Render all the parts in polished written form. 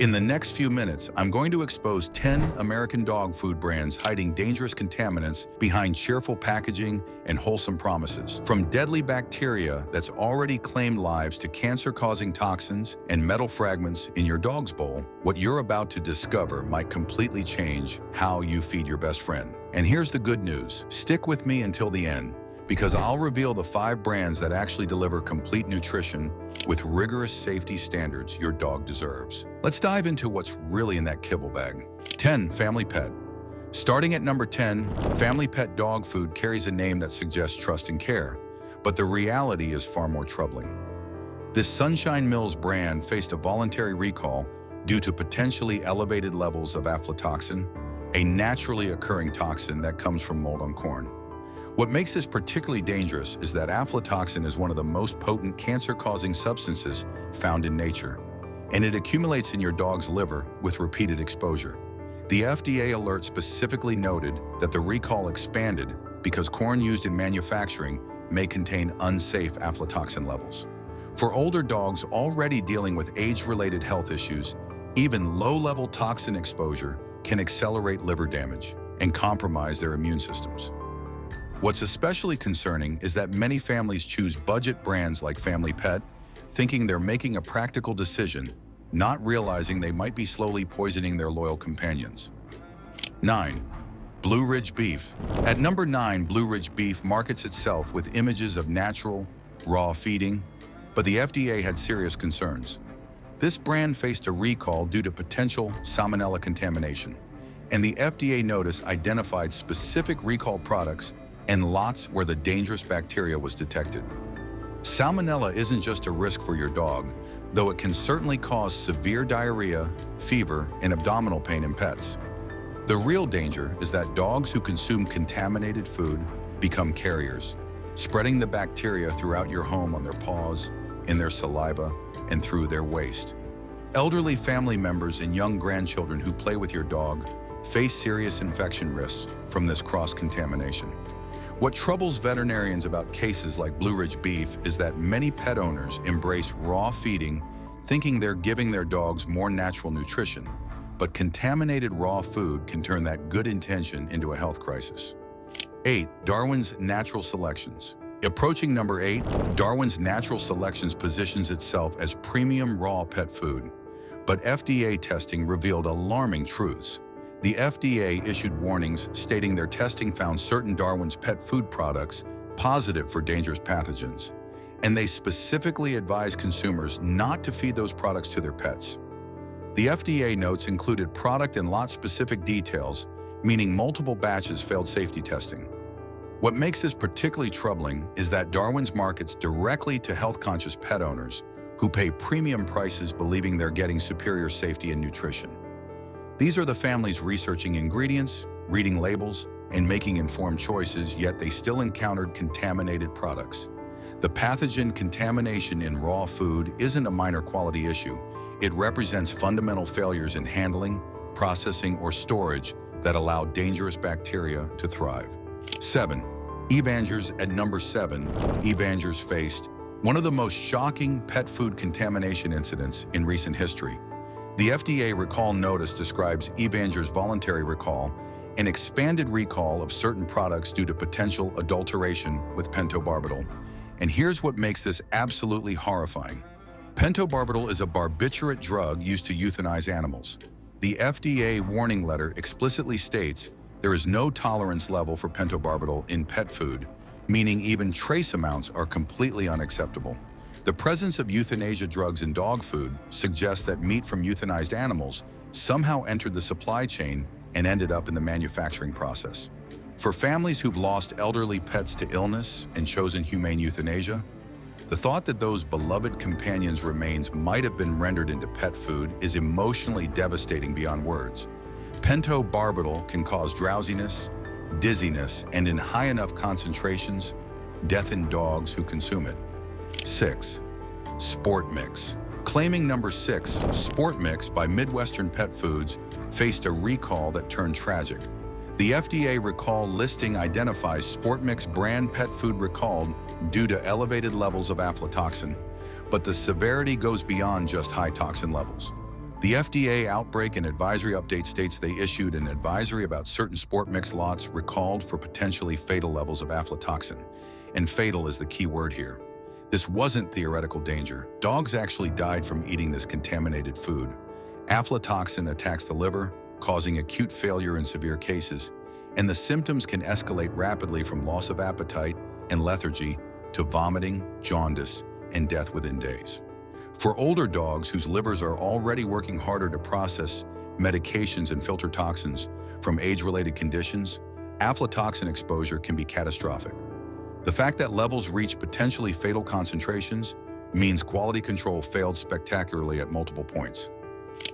In the next few minutes, I'm going to expose 10 American dog food brands hiding dangerous contaminants behind cheerful packaging and wholesome promises. From deadly bacteria that's already claimed lives to cancer-causing toxins and metal fragments in your dog's bowl, what you're about to discover might completely change how you feed your best friend. And here's the good news. Stick with me until the end, because I'll reveal the 5 brands that actually deliver complete nutrition with rigorous safety standards your dog deserves. Let's dive into what's really in that kibble bag. 10. Family Pet. Starting at number 10, Family Pet dog food carries a name that suggests trust and care, but the reality is far more troubling. This Sunshine Mills brand faced a voluntary recall due to potentially elevated levels of aflatoxin, a naturally occurring toxin that comes from mold on corn. What makes this particularly dangerous is that aflatoxin is one of the most potent cancer-causing substances found in nature, and it accumulates in your dog's liver with repeated exposure. The FDA alert specifically noted that the recall expanded because corn used in manufacturing may contain unsafe aflatoxin levels. For older dogs already dealing with age-related health issues, even low-level toxin exposure can accelerate liver damage and compromise their immune systems. What's especially concerning is that many families choose budget brands like Family Pet, thinking they're making a practical decision, not realizing they might be slowly poisoning their loyal companions. 9. Blue Ridge Beef. At number 9, Blue Ridge Beef markets itself with images of natural, raw feeding, but the FDA had serious concerns. This brand faced a recall due to potential salmonella contamination, and the FDA notice identified specific recalled products and lots where the dangerous bacteria was detected. Salmonella isn't just a risk for your dog, though it can certainly cause severe diarrhea, fever, and abdominal pain in pets. The real danger is that dogs who consume contaminated food become carriers, spreading the bacteria throughout your home on their paws, in their saliva, and through their waste. Elderly family members and young grandchildren who play with your dog face serious infection risks from this cross-contamination. What troubles veterinarians about cases like Blue Ridge Beef is that many pet owners embrace raw feeding, thinking they're giving their dogs more natural nutrition, but contaminated raw food can turn that good intention into a health crisis. 8. Darwin's Natural Selections. Approaching number 8, Darwin's Natural Selections positions itself as premium raw pet food, but FDA testing revealed alarming truths. The FDA issued warnings stating their testing found certain Darwin's pet food products positive for dangerous pathogens, and they specifically advised consumers not to feed those products to their pets. The FDA notes included product and lot-specific details, meaning multiple batches failed safety testing. What makes this particularly troubling is that Darwin's markets directly to health-conscious pet owners who pay premium prices believing they're getting superior safety and nutrition. These are the families researching ingredients, reading labels, and making informed choices, yet they still encountered contaminated products. The pathogen contamination in raw food isn't a minor quality issue. It represents fundamental failures in handling, processing, or storage that allow dangerous bacteria to thrive. 7. Evangers. At number 7, Evangers faced one of the most shocking pet food contamination incidents in recent history. The FDA recall notice describes Evangers' voluntary recall, an expanded recall of certain products due to potential adulteration with pentobarbital. And here's what makes this absolutely horrifying. Pentobarbital is a barbiturate drug used to euthanize animals. The FDA warning letter explicitly states there is no tolerance level for pentobarbital in pet food, meaning even trace amounts are completely unacceptable. The presence of euthanasia drugs in dog food suggests that meat from euthanized animals somehow entered the supply chain and ended up in the manufacturing process. For families who've lost elderly pets to illness and chosen humane euthanasia, the thought that those beloved companions' remains might have been rendered into pet food is emotionally devastating beyond words. Pentobarbital can cause drowsiness, dizziness, and in high enough concentrations, death in dogs who consume it. 6. Sport Mix. Claiming number 6, Sport Mix by Midwestern Pet Foods faced a recall that turned tragic. The FDA recall listing identifies Sport Mix brand pet food recalled due to elevated levels of aflatoxin, but the severity goes beyond just high toxin levels. The FDA Outbreak and Advisory Update states they issued an advisory about certain sport mix lots recalled for potentially fatal levels of aflatoxin. And fatal is the key word here. This wasn't theoretical danger. Dogs actually died from eating this contaminated food. Aflatoxin attacks the liver, causing acute failure in severe cases, and the symptoms can escalate rapidly from loss of appetite and lethargy to vomiting, jaundice, and death within days. For older dogs whose livers are already working harder to process medications and filter toxins from age-related conditions, aflatoxin exposure can be catastrophic. The fact that levels reach potentially fatal concentrations means quality control failed spectacularly at multiple points.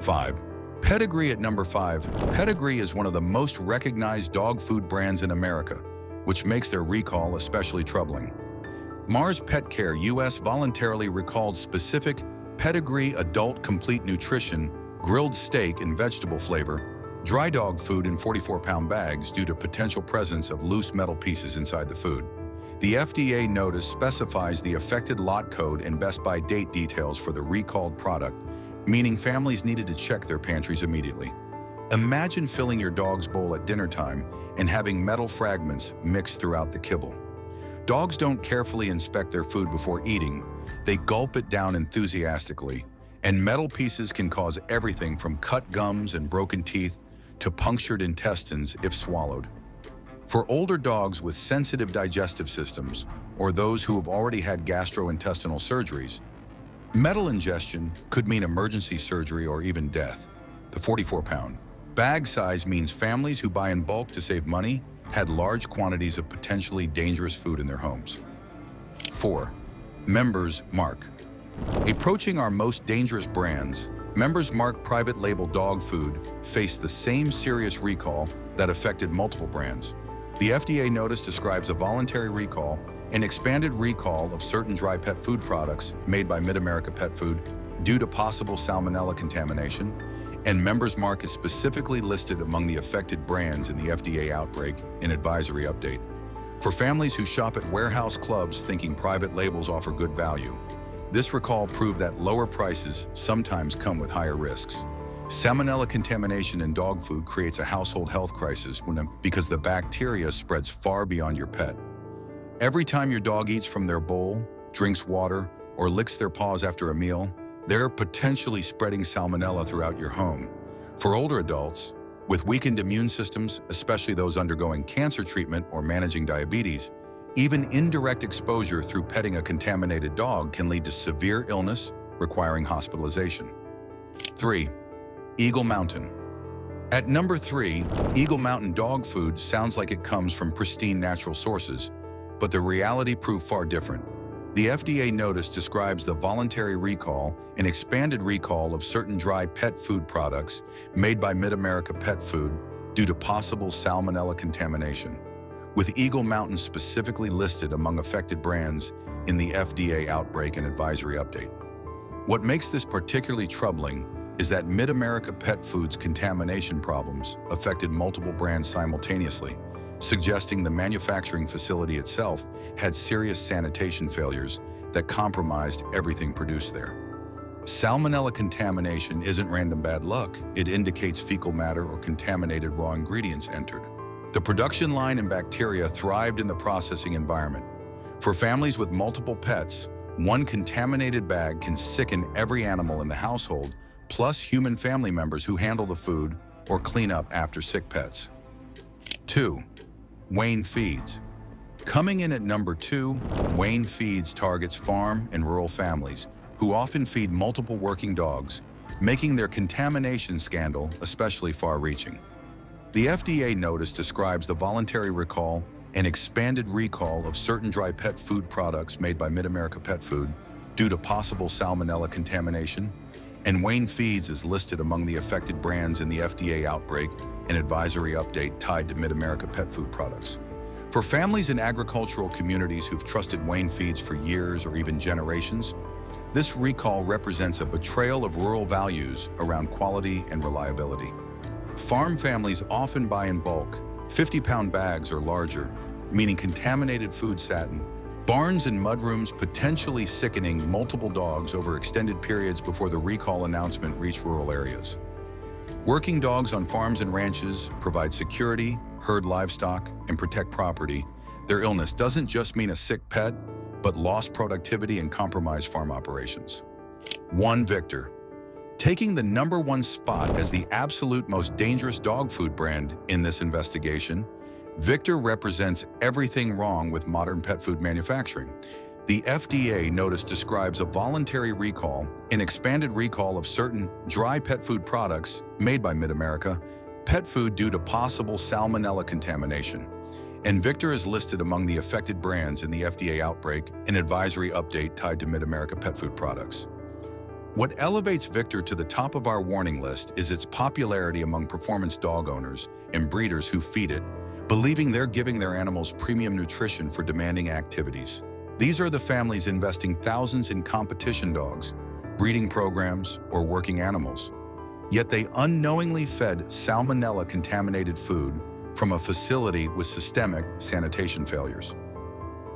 5. Pedigree at number 5. Pedigree is one of the most recognized dog food brands in America, which makes their recall especially troubling. Mars Petcare US voluntarily recalled specific Pedigree Adult Complete Nutrition grilled steak and vegetable flavor, dry dog food in 44-pound bags due to potential presence of loose metal pieces inside the food. The FDA notice specifies the affected lot code and best by date details for the recalled product, meaning families needed to check their pantries immediately. Imagine filling your dog's bowl at dinner time and having metal fragments mixed throughout the kibble. Dogs don't carefully inspect their food before eating. They gulp it down enthusiastically, and metal pieces can cause everything from cut gums and broken teeth to punctured intestines if swallowed. For older dogs with sensitive digestive systems, or those who have already had gastrointestinal surgeries, metal ingestion could mean emergency surgery or even death. The 44-pound bag size means families who buy in bulk to save money had large quantities of potentially dangerous food in their homes. 4. Members Mark. Approaching our most dangerous brands, Members Mark private label dog food faced the same serious recall that affected multiple brands. The FDA notice describes a voluntary recall, an expanded recall of certain dry pet food products made by Mid-America Pet Food due to possible salmonella contamination, and Members Mark is specifically listed among the affected brands in the FDA Outbreak and Advisory Update. For families who shop at warehouse clubs thinking private labels offer good value, this recall proved that lower prices sometimes come with higher risks. Salmonella contamination in dog food creates a household health crisis because the bacteria spreads far beyond your pet. Every time your dog eats from their bowl, drinks water, or licks their paws after a meal, they're potentially spreading salmonella throughout your home. For older adults, with weakened immune systems, especially those undergoing cancer treatment or managing diabetes, even indirect exposure through petting a contaminated dog can lead to severe illness requiring hospitalization. 3. Eagle Mountain. At number 3, Eagle Mountain dog food sounds like it comes from pristine natural sources, but the reality proved far different. The FDA notice describes the voluntary recall and expanded recall of certain dry pet food products made by Mid-America Pet Food due to possible salmonella contamination, with Eagle Mountain specifically listed among affected brands in the FDA Outbreak and Advisory Update. What makes this particularly troubling is that Mid-America Pet Food's contamination problems affected multiple brands simultaneously, suggesting the manufacturing facility itself had serious sanitation failures that compromised everything produced there. Salmonella contamination isn't random bad luck. It indicates fecal matter or contaminated raw ingredients entered. The production line and bacteria thrived in the processing environment. For families with multiple pets, one contaminated bag can sicken every animal in the household, plus human family members who handle the food or clean up after sick pets. 2. Wayne Feeds. Coming in at number 2, Wayne Feeds targets farm and rural families who often feed multiple working dogs, making their contamination scandal especially far-reaching. The FDA notice describes the voluntary recall and expanded recall of certain dry pet food products made by Mid-America Pet Food due to possible salmonella contamination, and Wayne Feeds is listed among the affected brands in the FDA Outbreak and Advisory Update tied to Mid-America Pet Food products. For families in agricultural communities who've trusted Wayne Feeds for years or even generations, this recall represents a betrayal of rural values around quality and reliability. Farm families often buy in bulk, 50-pound bags or larger, meaning contaminated food sat in Barns and mudrooms potentially sickening multiple dogs over extended periods before the recall announcement reached rural areas. Working dogs on farms and ranches provide security, herd livestock, and protect property. Their illness doesn't just mean a sick pet, but lost productivity and compromised farm operations. 1. Victor. Taking the #1 spot as the absolute most dangerous dog food brand in this investigation, Victor represents everything wrong with modern pet food manufacturing. The FDA notice describes a voluntary recall, an expanded recall of certain dry pet food products made by Mid-America Pet Food due to possible salmonella contamination. And Victor is listed among the affected brands in the FDA outbreak, an advisory update tied to Mid-America pet food products. What elevates Victor to the top of our warning list is its popularity among performance dog owners and breeders who feed it, believing they're giving their animals premium nutrition for demanding activities. These are the families investing thousands in competition dogs, breeding programs, or working animals. Yet they unknowingly fed salmonella-contaminated food from a facility with systemic sanitation failures.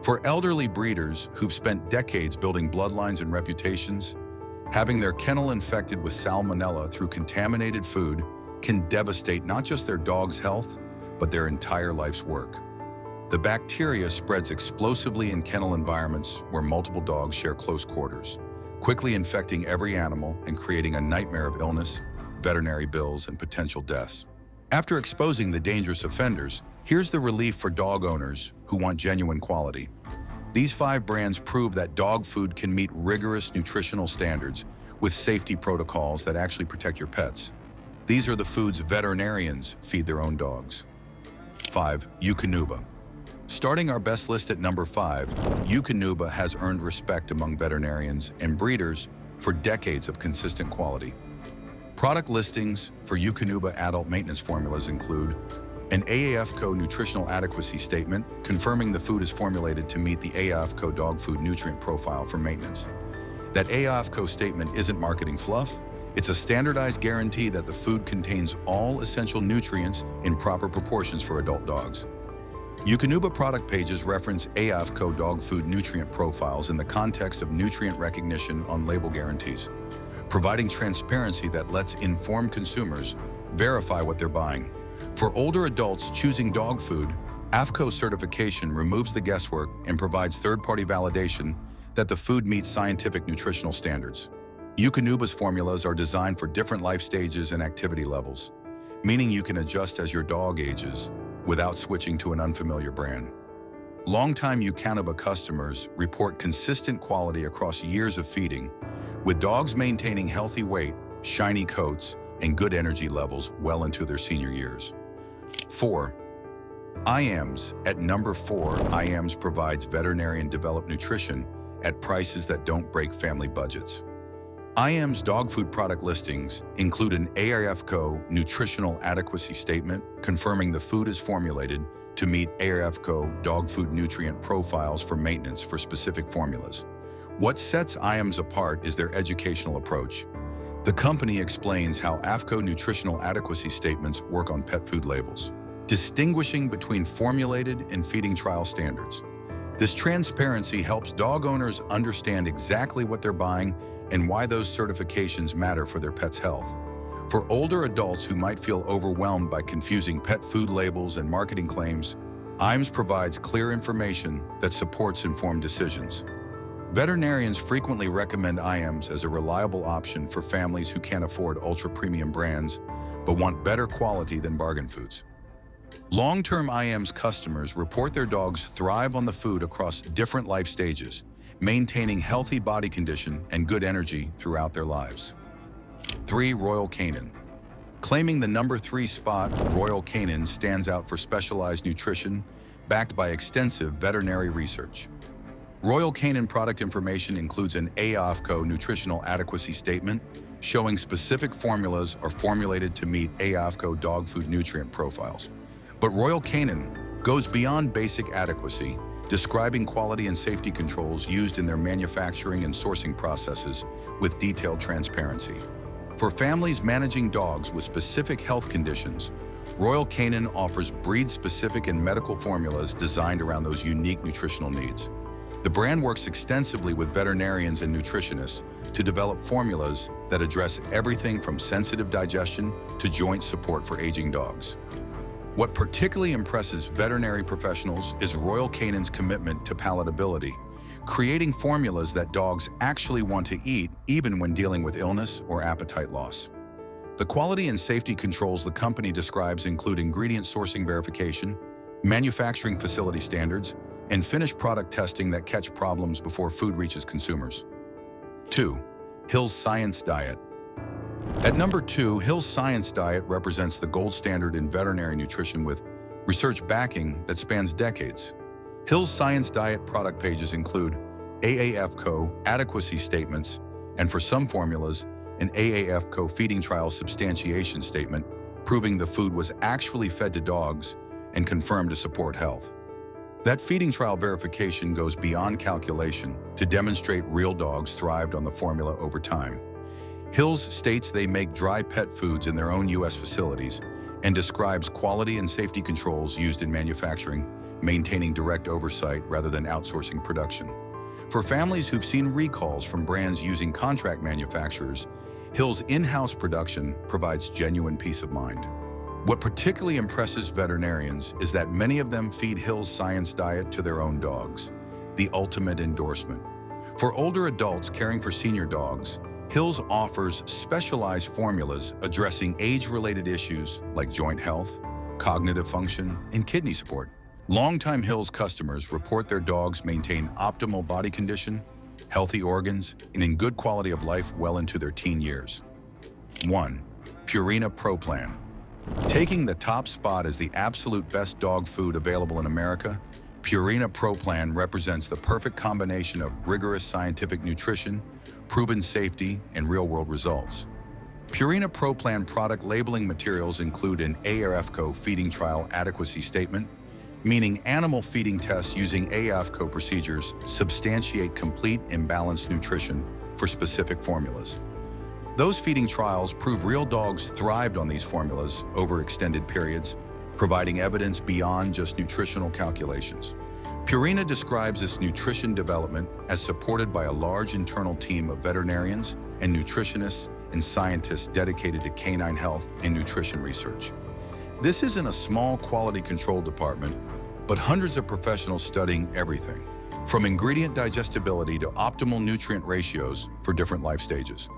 For elderly breeders who've spent decades building bloodlines and reputations, having their kennel infected with salmonella through contaminated food can devastate not just their dog's health, but their entire life's work. The bacteria spreads explosively in kennel environments where multiple dogs share close quarters, quickly infecting every animal and creating a nightmare of illness, veterinary bills, and potential deaths. After exposing the dangerous offenders, here's the relief for dog owners who want genuine quality. These 5 brands prove that dog food can meet rigorous nutritional standards with safety protocols that actually protect your pets. These are the foods veterinarians feed their own dogs. 5. Eukanuba. Starting our best list at number 5, Eukanuba has earned respect among veterinarians and breeders for decades of consistent quality. Product listings for Eukanuba adult maintenance formulas include an AAFCO nutritional adequacy statement confirming the food is formulated to meet the AAFCO dog food nutrient profile for maintenance. That AAFCO statement isn't marketing fluff, it's a standardized guarantee that the food contains all essential nutrients in proper proportions for adult dogs. Eukanuba product pages reference AAFCO dog food nutrient profiles in the context of nutrient recognition on label guarantees, providing transparency that lets informed consumers verify what they're buying. For older adults choosing dog food, AAFCO certification removes the guesswork and provides third-party validation that the food meets scientific nutritional standards. Eukanuba's formulas are designed for different life stages and activity levels, meaning you can adjust as your dog ages without switching to an unfamiliar brand. Longtime Eukanuba customers report consistent quality across years of feeding, with dogs maintaining healthy weight, shiny coats, and good energy levels well into their senior years. 4. IAMS. At number 4, IAMS provides veterinarian-developed nutrition at prices that don't break family budgets. IAMS dog food product listings include an AAFCO nutritional adequacy statement confirming the food is formulated to meet AAFCO dog food nutrient profiles for maintenance for specific formulas. What sets IAMS apart is their educational approach. The company explains how AAFCO nutritional adequacy statements work on pet food labels, distinguishing between formulated and feeding trial standards. This transparency helps dog owners understand exactly what they're buying and why those certifications matter for their pet's health. For older adults who might feel overwhelmed by confusing pet food labels and marketing claims, IAMS provides clear information that supports informed decisions. Veterinarians frequently recommend IAMS as a reliable option for families who can't afford ultra-premium brands but want better quality than bargain foods. Long-term IAMS customers report their dogs thrive on the food across different life stages, maintaining healthy body condition and good energy throughout their lives. 3. Royal Canin. Claiming the number 3 spot, Royal Canin stands out for specialized nutrition backed by extensive veterinary research. Royal Canin product information includes an AAFCO nutritional adequacy statement showing specific formulas are formulated to meet AAFCO dog food nutrient profiles. But Royal Canin goes beyond basic adequacy, describing quality and safety controls used in their manufacturing and sourcing processes with detailed transparency. For families managing dogs with specific health conditions, Royal Canin offers breed-specific and medical formulas designed around those unique nutritional needs. The brand works extensively with veterinarians and nutritionists to develop formulas that address everything from sensitive digestion to joint support for aging dogs. What particularly impresses veterinary professionals is Royal Canin's commitment to palatability, creating formulas that dogs actually want to eat even when dealing with illness or appetite loss. The quality and safety controls the company describes include ingredient sourcing verification, manufacturing facility standards, and finished product testing that catch problems before food reaches consumers. 2. Hill's Science Diet. At number 2, Hill's Science Diet represents the gold standard in veterinary nutrition with research backing that spans decades. Hill's Science Diet product pages include AAFCO adequacy statements, and for some formulas, an AAFCO feeding trial substantiation statement, proving the food was actually fed to dogs and confirmed to support health. That feeding trial verification goes beyond calculation to demonstrate real dogs thrived on the formula over time. Hill's states they make dry pet foods in their own U.S. facilities and describes quality and safety controls used in manufacturing, maintaining direct oversight rather than outsourcing production. For families who've seen recalls from brands using contract manufacturers, Hill's in-house production provides genuine peace of mind. What particularly impresses veterinarians is that many of them feed Hill's Science Diet to their own dogs, the ultimate endorsement. For older adults caring for senior dogs, Hill's offers specialized formulas addressing age-related issues like joint health, cognitive function, and kidney support. Longtime Hill's customers report their dogs maintain optimal body condition, healthy organs, and in good quality of life well into their teen years. 1. Purina Pro Plan. Taking the top spot as the absolute best dog food available in America, Purina Pro Plan represents the perfect combination of rigorous scientific nutrition, proven safety, and real-world results. Purina Pro Plan product labeling materials include an AAFCO feeding trial adequacy statement, meaning animal feeding tests using AAFCO procedures substantiate complete and balanced nutrition for specific formulas. Those feeding trials prove real dogs thrived on these formulas over extended periods, providing evidence beyond just nutritional calculations. Purina describes its nutrition development as supported by a large internal team of veterinarians and nutritionists and scientists dedicated to canine health and nutrition research. This isn't a small quality control department, but hundreds of professionals studying everything, from ingredient digestibility to optimal nutrient ratios for different life stages.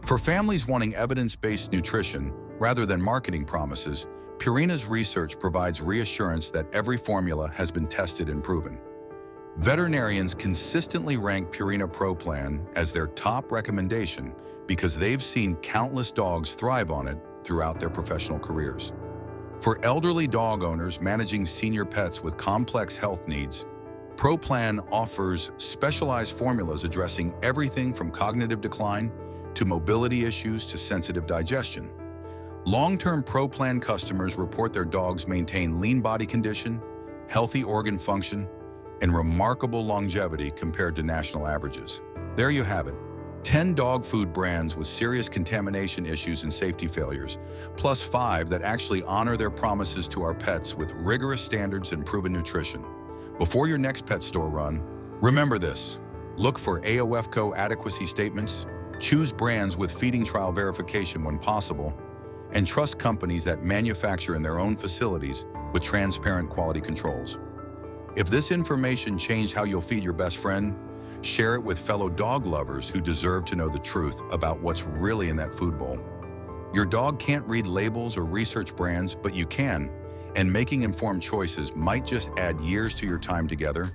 For families wanting evidence-based nutrition rather than marketing promises, Purina's research provides reassurance that every formula has been tested and proven. Veterinarians consistently rank Purina Pro Plan as their top recommendation because they've seen countless dogs thrive on it throughout their professional careers. For elderly dog owners managing senior pets with complex health needs, Pro Plan offers specialized formulas addressing everything from cognitive decline to mobility issues to sensitive digestion. Long-term Pro Plan customers report their dogs maintain lean body condition, healthy organ function, and remarkable longevity compared to national averages. There you have it, 10 dog food brands with serious contamination issues and safety failures, plus 5 that actually honor their promises to our pets with rigorous standards and proven nutrition. Before your next pet store run, remember this: look for AAFCO adequacy statements, choose brands with feeding trial verification when possible, and trust companies that manufacture in their own facilities with transparent quality controls. If this information changed how you'll feed your best friend, share it with fellow dog lovers who deserve to know the truth about what's really in that food bowl. Your dog can't read labels or research brands, but you can, and making informed choices might just add years to your time together